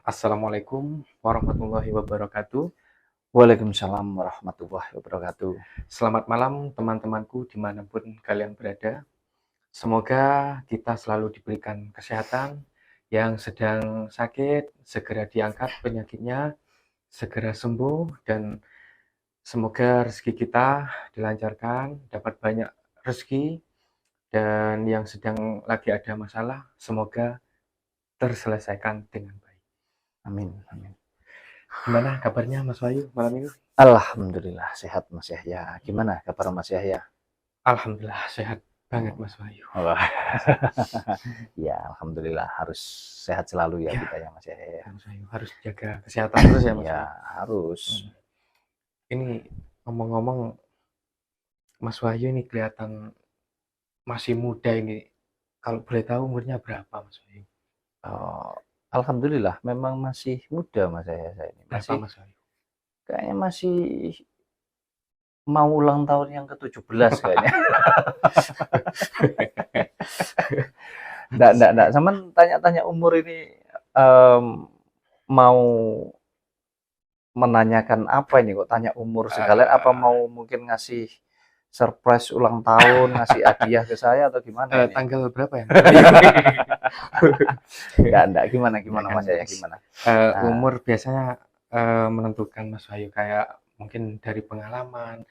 Assalamualaikum warahmatullahi wabarakatuh. Waalaikumsalam warahmatullahi wabarakatuh. Selamat malam teman-temanku dimanapun kalian berada. Semoga kita selalu diberikan kesehatan, yang sedang sakit segera diangkat penyakitnya, segera sembuh, dan semoga rezeki kita dilancarkan, dapat banyak rezeki, dan yang sedang lagi ada masalah semoga terselesaikan dengan baik. Amin, amin. Gimana kabarnya Mas Wahyu malam ini? Alhamdulillah sehat Mas Yahya. Gimana kabar Mas Yahya? Alhamdulillah sehat banget Oh, Mas Wahyu. wah. Ya, alhamdulillah harus sehat selalu ya Ya, kita ya Mas Yahya. Mas Wahyu harus jaga kesehatan terus ya Mas Ya, Wahyu. harus. Hmm. Ini ngomong-ngomong, Mas Wahyu ini kelihatan masih muda ini. Kalau boleh tahu umurnya berapa Mas Wahyu? Oh, alhamdulillah memang masih muda Mas Yahya saya ini. Berapa Mas Wahyu? Kayaknya masih mau ulang tahun yang ke-17 kayaknya. Enggak. Sama tanya-tanya umur ini mau menanyakan apa ini kok tanya umur sekalian, apa mau mungkin ngasih surprise ulang tahun, ngasih hadiah ke saya atau gimana ini? Tanggal berapa ya? Enggak, gimana Enggak gimana kan Mas ya, Mas. gimana? Nah, Umur biasanya menentukan Mas Wahyu, kayak mungkin dari pengalaman.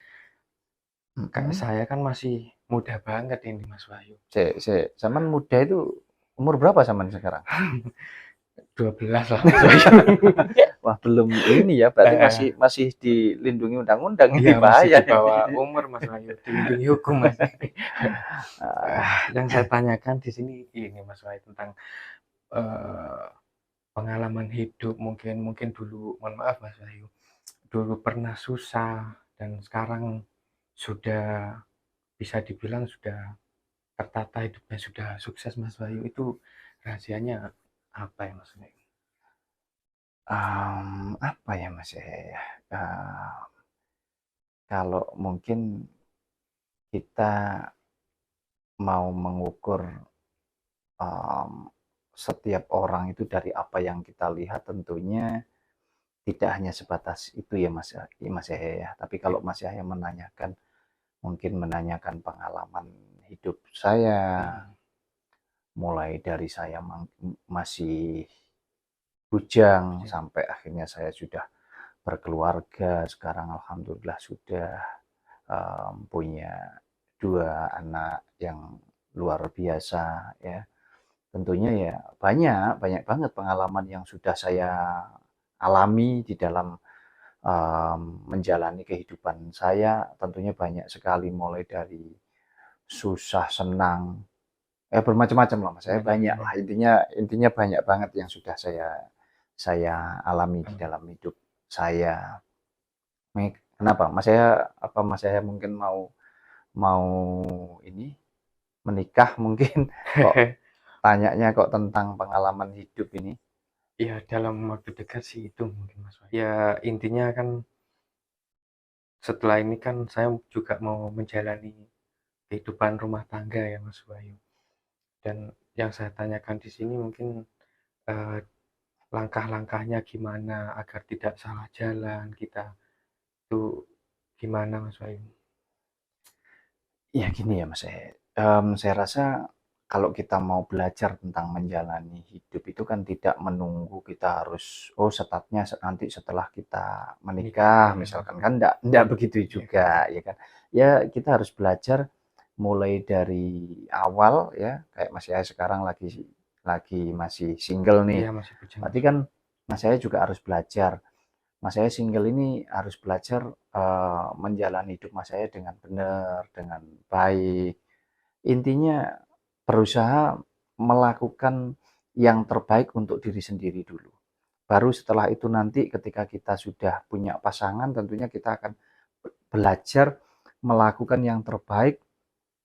Kayak mhm. saya kan masih muda banget ini Mas Wahyu. Zaman muda itu umur berapa zaman sekarang? 12 lah Mas Wahyu. Wah, belum ini ya, berarti masih Eh, masih dilindungi undang-undang ini Iya masih bahaya di ini. bawah umur Mas Wahyu, dilindungi hukum Mas. Ah, Yang saya tanyakan di sini ini Mas Wahyu tentang eh, pengalaman hidup, mungkin mungkin dulu, mohon maaf Mas Wahyu, dulu pernah susah dan sekarang sudah bisa dibilang sudah tertata hidupnya, sudah sukses Mas Wahyu, itu rahasianya apa ya Mas Wahyu? apa ya Mas ya? Kalau mungkin kita mau mengukur setiap orang itu dari apa yang kita lihat tentunya tidak hanya sebatas itu ya Mas Yahya ya. Tapi kalau Mas Yahya menanyakan mungkin menanyakan pengalaman hidup saya Hmm. mulai dari saya masih bujang sampai akhirnya saya sudah berkeluarga, sekarang alhamdulillah sudah punya dua anak yang luar biasa ya. Tentunya ya banyak banyak banget pengalaman yang sudah saya alami di dalam menjalani kehidupan saya. Tentunya banyak sekali mulai dari susah, senang, bermacam-macam lah Mas. Saya banyak Macam-macam ya. lah intinya intinya banyak banget yang sudah saya alami di Hmm. dalam hidup saya. Kenapa? Mas saya mungkin mau mau ini menikah mungkin kok tanyanya kok tentang pengalaman hidup ini. Ya dalam waktu dekat sih itu mungkin Mas Wahyu. Ya intinya kan setelah ini kan saya juga mau menjalani kehidupan rumah tangga ya Mas Wahyu. Dan yang saya tanyakan di sini mungkin eh, langkah-langkahnya gimana agar tidak salah jalan kita itu gimana Mas Wahyu? Ya gini ya Mas, saya rasa kalau kita mau belajar tentang menjalani hidup itu kan tidak menunggu kita harus, oh startnya nanti setelah kita Nikah menikah ya. misalkan, kan enggak begitu Ya juga kan. ya kan. Ya kita harus belajar mulai dari awal ya, kayak Mas Yaya sekarang lagi masih single nih, Iya masih bujang berarti Mas kan Wahyu. Mas Yaya juga harus belajar. Mas saya single ini harus belajar menjalani hidup Mas saya dengan benar, dengan baik. Intinya berusaha melakukan yang terbaik untuk diri sendiri dulu. Baru setelah itu nanti ketika kita sudah punya pasangan tentunya kita akan belajar melakukan yang terbaik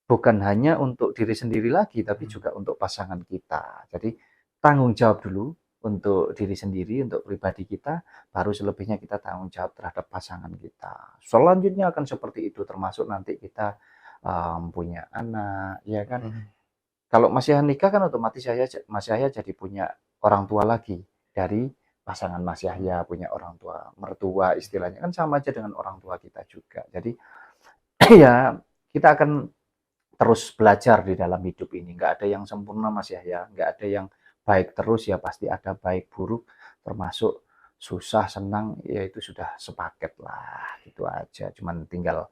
bukan hanya untuk diri sendiri lagi, tapi Hmm. juga untuk pasangan kita. Jadi tanggung jawab dulu untuk diri sendiri, untuk pribadi kita, baru selebihnya kita tanggung jawab terhadap pasangan kita. Selanjutnya akan seperti itu, termasuk nanti kita punya anak, ya kan. Hmm. Kalau masih nikah kan otomatis Mas Yahya jadi punya orang tua lagi dari pasangan Mas Yahya, punya orang tua, mertua istilahnya kan sama aja dengan orang tua kita juga. Jadi ya kita akan terus belajar di dalam hidup ini. Nggak ada yang sempurna Mas Yahya, nggak ada yang baik terus ya pasti ada baik buruk, termasuk susah senang ya itu sudah sepaket lah gitu aja. Cuman tinggal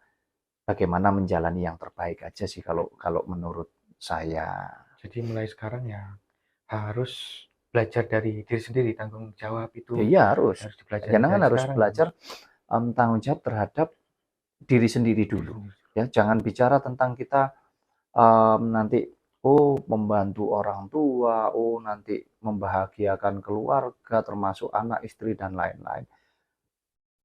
bagaimana menjalani yang terbaik aja sih kalau kalau menurut saya. Jadi mulai sekarang ya harus belajar dari diri sendiri, tanggung jawab Ya itu iya harus. harus dipelajari Jangan dari harus sekarang ya, Mas. belajar tanggung jawab terhadap diri sendiri Diri dulu. sendiri. Ya, jangan bicara tentang kita nanti membantu orang tua, nanti membahagiakan keluarga termasuk anak, istri dan lain-lain.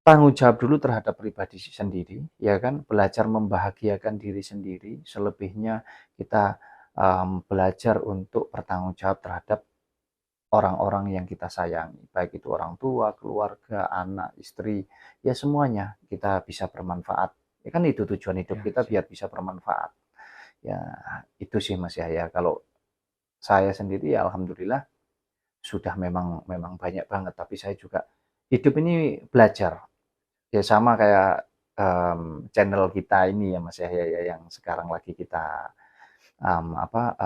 Tanggung jawab dulu terhadap pribadi sendiri, ya kan? Belajar membahagiakan diri sendiri, selebihnya kita belajar untuk bertanggung jawab terhadap orang-orang yang kita sayangi, baik itu orang tua, keluarga, anak, istri, ya semuanya kita bisa bermanfaat. Ya kan itu tujuan hidup Ya, kita biar bisa bermanfaat. Ya, itu sih Mas Yahya. Kalau saya sendiri ya alhamdulillah sudah memang memang banyak banget, tapi saya juga hidup ini belajar. Ya sama kayak channel kita ini ya Mas Yahya ya, yang sekarang lagi kita apa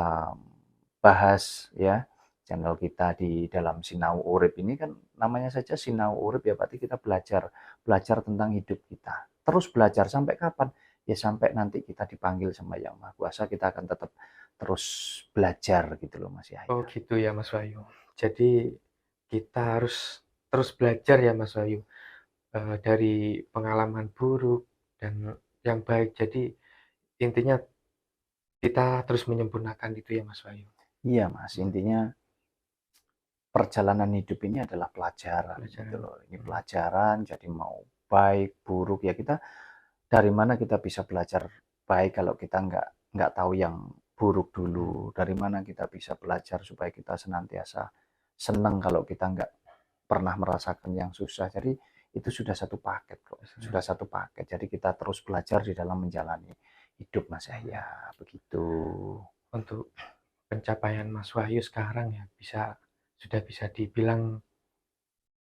bahas ya channel kita di dalam Sinau Urip ini kan namanya saja Sinau Urip ya berarti kita belajar belajar tentang hidup kita. Terus belajar sampai kapan? Ya sampai nanti kita dipanggil sama Yang Maha Kuasa kita akan tetap terus belajar gitu loh Mas oh Yahya. gitu ya Mas Wahyu. Jadi kita harus terus belajar ya Mas Wahyu, dari pengalaman buruk dan yang baik. Jadi intinya kita terus menyempurnakan itu ya Mas Wahyu. Iya Mas, intinya perjalanan hidup ini adalah pelajaran gitu Pelajaran. loh. Ini pelajaran jadi mau baik buruk ya kita dari mana kita bisa belajar baik kalau kita nggak tahu yang buruk dulu? Dari mana kita bisa belajar supaya kita senantiasa senang kalau kita nggak pernah merasakan yang susah. Jadi itu sudah satu paket kok, sudah satu paket. Jadi kita terus belajar di dalam menjalani hidup Mas Yahya, begitu. Untuk pencapaian Mas Wahyu sekarang ya sudah bisa dibilang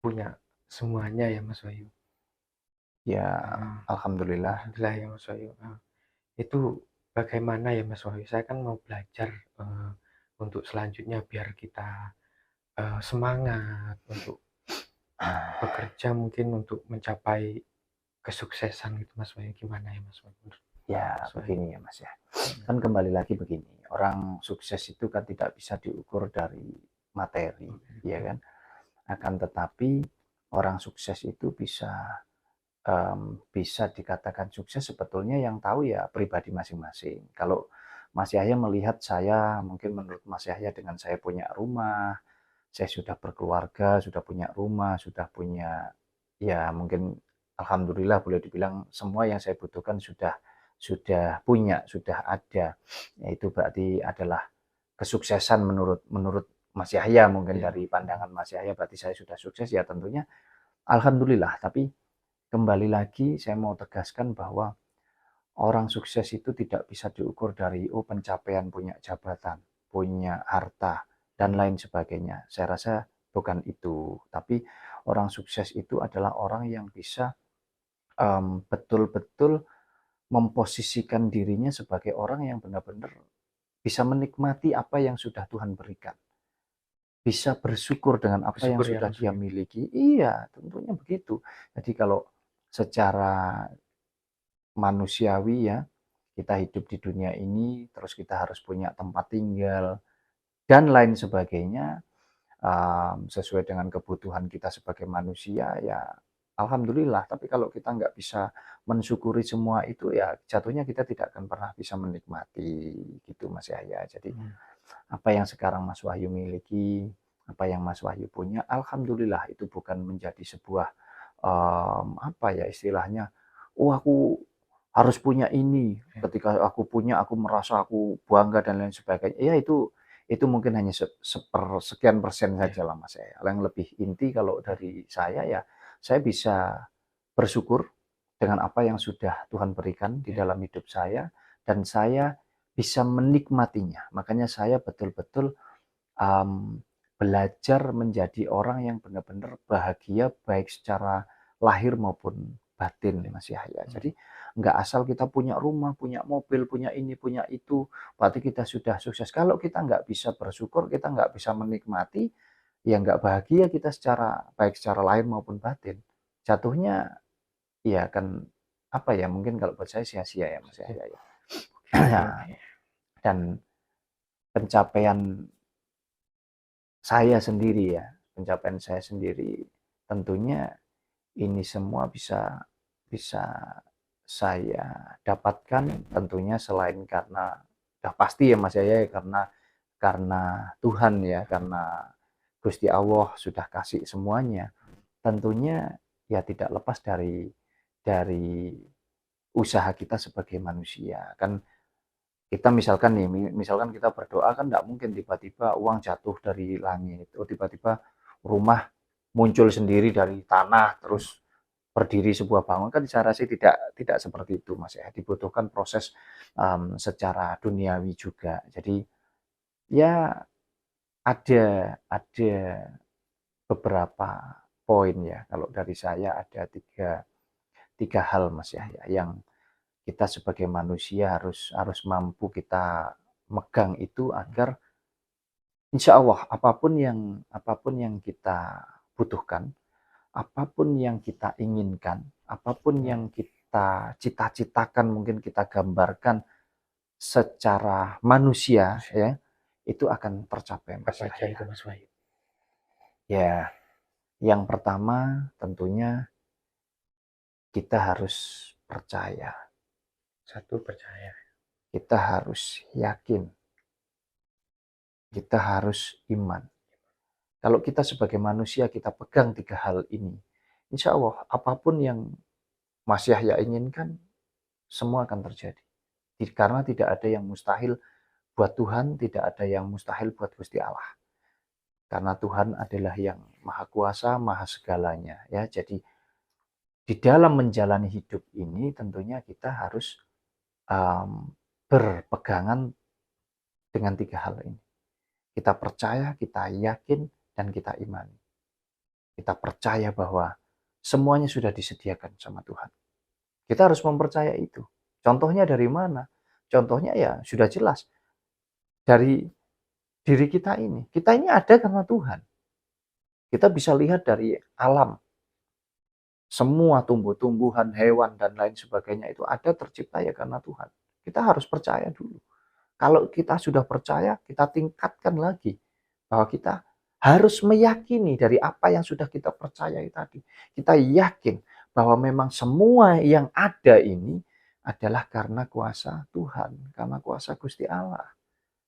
punya semuanya ya Mas Wahyu. Ya, Heeh. alhamdulillah. Alhamdulillah ya Mas Wahyu. Itu bagaimana ya Mas Wahyu? Saya kan mau belajar untuk selanjutnya biar kita semangat untuk bekerja mungkin untuk mencapai kesuksesan gitu Mas Wahyu. Gimana ya Mas Wahyu? Ya, Mas Wahyu. begini ya Mas ya. Kan kembali lagi begini, orang sukses itu kan tidak bisa diukur dari materi, ya kan? Akan tetapi orang sukses itu bisa dikatakan sukses sebetulnya yang tahu ya pribadi masing-masing. Kalau Mas Yahya melihat saya, mungkin menurut Mas Yahya dengan saya punya rumah, saya sudah berkeluarga, sudah punya rumah, sudah punya ya mungkin alhamdulillah boleh dibilang semua yang saya butuhkan sudah punya, sudah ada. Ya itu berarti adalah kesuksesan menurut menurut Mas Yahya mungkin Iya. dari pandangan Mas Yahya berarti saya sudah sukses ya tentunya alhamdulillah. Tapi kembali lagi saya mau tegaskan bahwa orang sukses itu tidak bisa diukur dari pencapaian punya jabatan, punya harta dan lain sebagainya. Saya rasa bukan itu, tapi orang sukses itu adalah orang yang bisa betul-betul memposisikan dirinya sebagai orang yang benar-benar bisa menikmati apa yang sudah Tuhan berikan. Bisa bersyukur dengan apa yang Bersyukur ya sudah Mas dia Wahyu. miliki. Iya, tentunya begitu. Jadi kalau secara manusiawi ya, kita hidup di dunia ini, terus kita harus punya tempat tinggal, dan lain sebagainya, sesuai dengan kebutuhan kita sebagai manusia, ya alhamdulillah. Tapi kalau kita nggak bisa mensyukuri semua itu, ya jatuhnya kita tidak akan pernah bisa menikmati, gitu Mas Yahya. Jadi Hmm. apa yang sekarang Mas Wahyu miliki, apa yang Mas Wahyu punya, alhamdulillah itu bukan menjadi sebuah apa ya istilahnya, oh aku harus punya ini, Ya. ketika aku punya aku merasa aku bangga dan lain sebagainya. Ya itu mungkin hanya sekian persen Ya. saja lah Mas saya. Yang lebih inti kalau dari saya ya, saya bisa bersyukur dengan apa yang sudah Tuhan berikan di Ya. dalam hidup saya dan saya bisa menikmatinya. Makanya saya betul-betul um, belajar menjadi orang yang benar-benar bahagia baik secara lahir maupun batin, Mas Yahya. Jadi nggak asal kita punya rumah, punya mobil, punya ini, punya itu, berarti kita sudah sukses. Kalau kita nggak bisa bersyukur, kita nggak bisa menikmati, ya nggak bahagia kita secara baik secara lahir maupun batin. Jatuhnya ya kan apa ya, mungkin kalau buat saya sia-sia ya Mas Yahya ya. Oke, Nah, oke. dan pencapaian saya sendiri ya, pencapaian saya sendiri tentunya ini semua bisa bisa saya dapatkan tentunya selain karena udah pasti ya Mas Yaya ya, karena Tuhan ya, karena Gusti Allah sudah kasih semuanya. Tentunya ya tidak lepas dari usaha kita sebagai manusia. Kan kita misalkan nih, misalkan kita berdoa kan tidak mungkin tiba-tiba uang jatuh dari langit, oh tiba-tiba rumah muncul sendiri dari tanah, terus berdiri sebuah bangunan, kan saya rasa tidak seperti itu Mas ya. Dibutuhkan proses secara duniawi juga. Jadi ya ada beberapa poin ya. Kalau dari saya ada tiga hal Mas ya, yang kita sebagai manusia harus harus mampu kita megang itu agar insya Allah apapun yang kita butuhkan, apapun yang kita inginkan, apapun yang kita cita-citakan, mungkin kita gambarkan secara manusia ya, itu akan tercapai Mas Apa aja Yahya. itu Mas Wahyu? Ya, yang pertama tentunya kita harus percaya, Satu, percaya. kita harus yakin, kita harus iman. Kalau kita sebagai manusia kita pegang tiga hal ini, insya Allah apapun yang Mas Yahya inginkan semua akan terjadi. Karena tidak ada yang mustahil buat Tuhan, tidak ada yang mustahil buat Gusti Allah. Karena Tuhan adalah yang maha kuasa, maha segalanya. Ya, jadi di dalam menjalani hidup ini tentunya kita harus berpegangan dengan tiga hal ini. Kita percaya, kita yakin, dan kita imani. Kita percaya bahwa semuanya sudah disediakan sama Tuhan. Kita harus mempercaya itu. Contohnya dari mana? Contohnya ya sudah jelas dari diri kita ini. Kita ini ada karena Tuhan. Kita bisa lihat dari alam. Semua tumbuh-tumbuhan, hewan, dan lain sebagainya itu ada tercipta ya karena Tuhan. Kita harus percaya dulu. Kalau kita sudah percaya, kita tingkatkan lagi. Bahwa kita harus meyakini dari apa yang sudah kita percayai tadi. Kita yakin bahwa memang semua yang ada ini adalah karena kuasa Tuhan, karena kuasa Gusti Allah.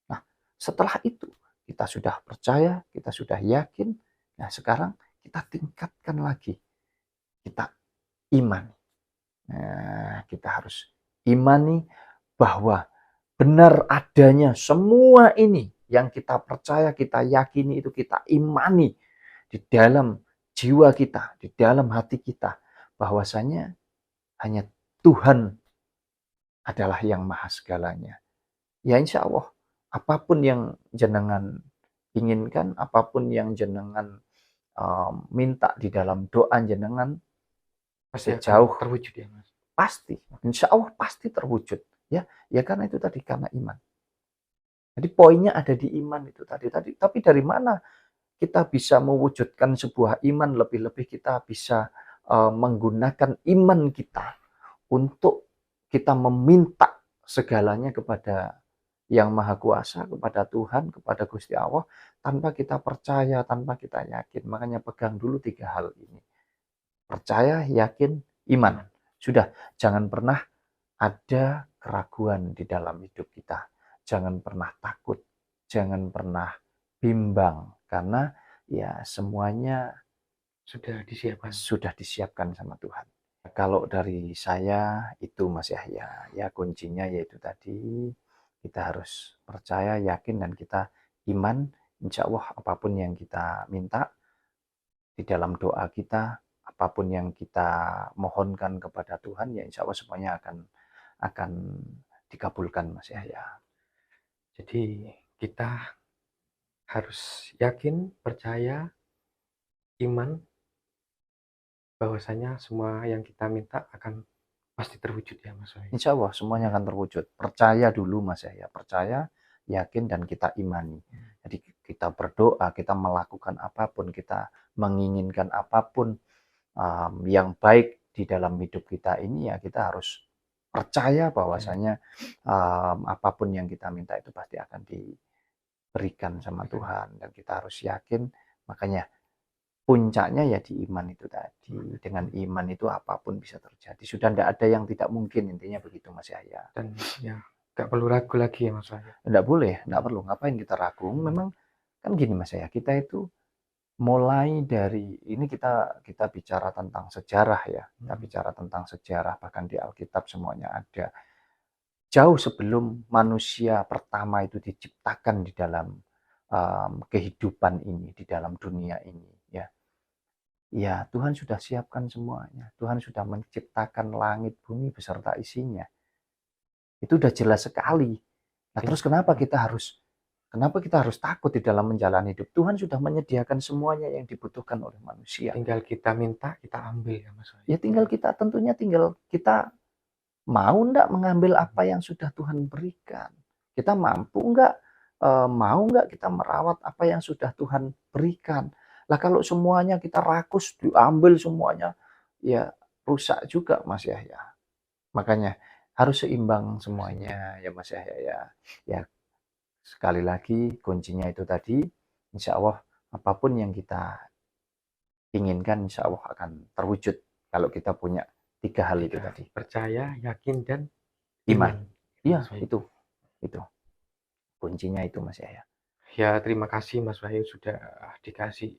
Nah, setelah itu kita sudah percaya, kita sudah yakin. Nah, sekarang kita tingkatkan lagi. Kita iman. Nah, kita harus imani bahwa benar adanya semua ini yang kita percaya, kita yakini itu kita imani di dalam jiwa kita, di dalam hati kita, bahwasanya hanya Tuhan adalah yang maha segalanya. Ya insya Allah, apapun yang jenengan inginkan, apapun yang jenengan minta di dalam doa jenengan, Pasti akan sejauh terwujud ya Mas. pasti, insya Allah pasti terwujud. Ya, ya karena itu tadi, karena iman. Jadi poinnya ada di iman itu tadi. Tapi dari mana kita bisa mewujudkan sebuah iman, lebih-lebih kita bisa menggunakan iman kita untuk kita meminta segalanya kepada yang maha kuasa, kepada Tuhan, kepada Gusti Allah, tanpa kita percaya, tanpa kita yakin. Makanya pegang dulu tiga hal ini. Percaya, yakin, iman. Sudah, jangan pernah ada keraguan di dalam hidup kita. Jangan pernah takut, jangan pernah bimbang, karena ya semuanya sudah disiapkan sama Tuhan. Kalau dari saya itu Mas Yahya, ya kuncinya yaitu tadi kita harus percaya, yakin, dan kita iman. Insya Allah apapun yang kita minta di dalam doa kita, apapun yang kita mohonkan kepada Tuhan, ya insya Allah semuanya akan dikabulkan Mas Yahya. Jadi kita harus yakin, percaya, iman bahwasanya semua yang kita minta akan pasti terwujud ya Mas Wahyu. Insya Allah semuanya akan terwujud. Percaya dulu Mas ya, percaya, yakin, dan kita imani. Jadi kita berdoa, kita melakukan apapun, kita menginginkan apapun yang baik di dalam hidup kita ini, ya kita harus percaya bahwasanya apapun yang kita minta itu pasti akan diberikan sama Tuhan, dan kita harus yakin. Makanya puncaknya ya di iman itu tadi. Dengan iman itu apapun bisa terjadi. Sudah tidak ada yang tidak mungkin, intinya begitu Mas Yahya. Dan ya nggak perlu ragu lagi ya Mas Wahyu. Tidak boleh, tidak perlu. Ngapain kita ragu? Memang kan gini Mas Yahya, kita itu mulai dari ini kita bicara tentang sejarah ya. Kita bicara tentang sejarah, bahkan di Alkitab semuanya ada. Jauh sebelum manusia pertama itu diciptakan di dalam kehidupan ini, di dalam dunia ini ya. Ya, Tuhan sudah siapkan semuanya. Tuhan sudah menciptakan langit, bumi beserta isinya. Itu udah jelas sekali. Nah, terus kenapa kita harus takut di dalam menjalani hidup? Tuhan sudah menyediakan semuanya yang dibutuhkan oleh manusia. Tinggal kita minta, kita ambil ya Mas Wahyu. Ya tinggal kita mau enggak mengambil apa yang sudah Tuhan berikan. Kita mampu enggak, mau enggak kita merawat apa yang sudah Tuhan berikan. Lah kalau semuanya kita rakus, diambil semuanya, ya rusak juga Mas Yahya. Makanya harus seimbang semuanya ya Mas Yahya ya. Ya sekali lagi kuncinya itu tadi, insya Allah apapun yang kita inginkan insya Allah akan terwujud kalau kita punya 3 hal itu tadi. Percaya, yakin, dan Iman. Iya, Mas Wahyu. itu. Kuncinya itu Mas Yahya. Ya terima kasih Mas Wahyu sudah dikasih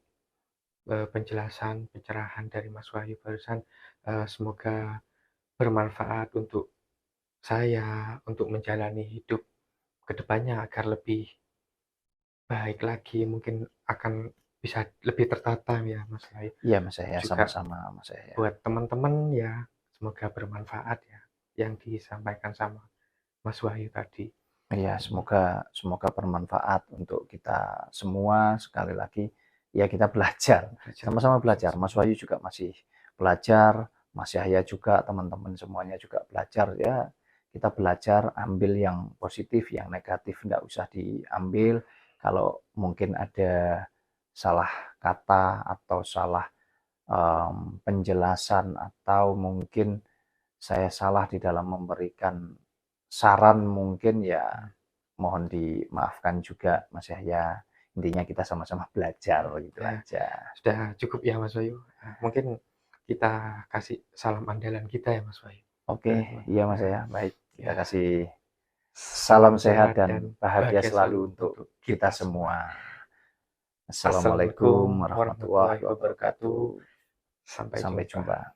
penjelasan, pencerahan dari Mas Wahyu barusan. Semoga bermanfaat untuk saya, untuk menjalani hidup kedepannya agar lebih baik lagi, mungkin akan bisa lebih tertata ya Mas Wahyu. Iya Mas Yahya, Juga sama-sama Mas Yahya. buat teman-teman ya, semoga bermanfaat ya yang disampaikan sama Mas Wahyu tadi. Iya, semoga bermanfaat untuk kita semua. Sekali lagi, ya kita belajar, sama-sama belajar. Mas Wahyu juga masih belajar, Mas Yahya juga, teman-teman semuanya juga belajar ya. Kita belajar, ambil yang positif, yang negatif enggak usah diambil. Kalau mungkin ada salah kata atau salah penjelasan, atau mungkin saya salah di dalam memberikan saran, mungkin ya mohon dimaafkan juga Mas Yahya. Intinya kita sama-sama belajar gitu aja. Sudah cukup ya Mas Wahyu. Mungkin kita kasih salam andalan kita ya Mas Wahyu. Oke, iya Mas Yahya. Baik, kita kasih salam sehat dan bahagia selalu untuk kita semua. Assalamualaikum warahmatullahi wabarakatuh. Sampai jumpa.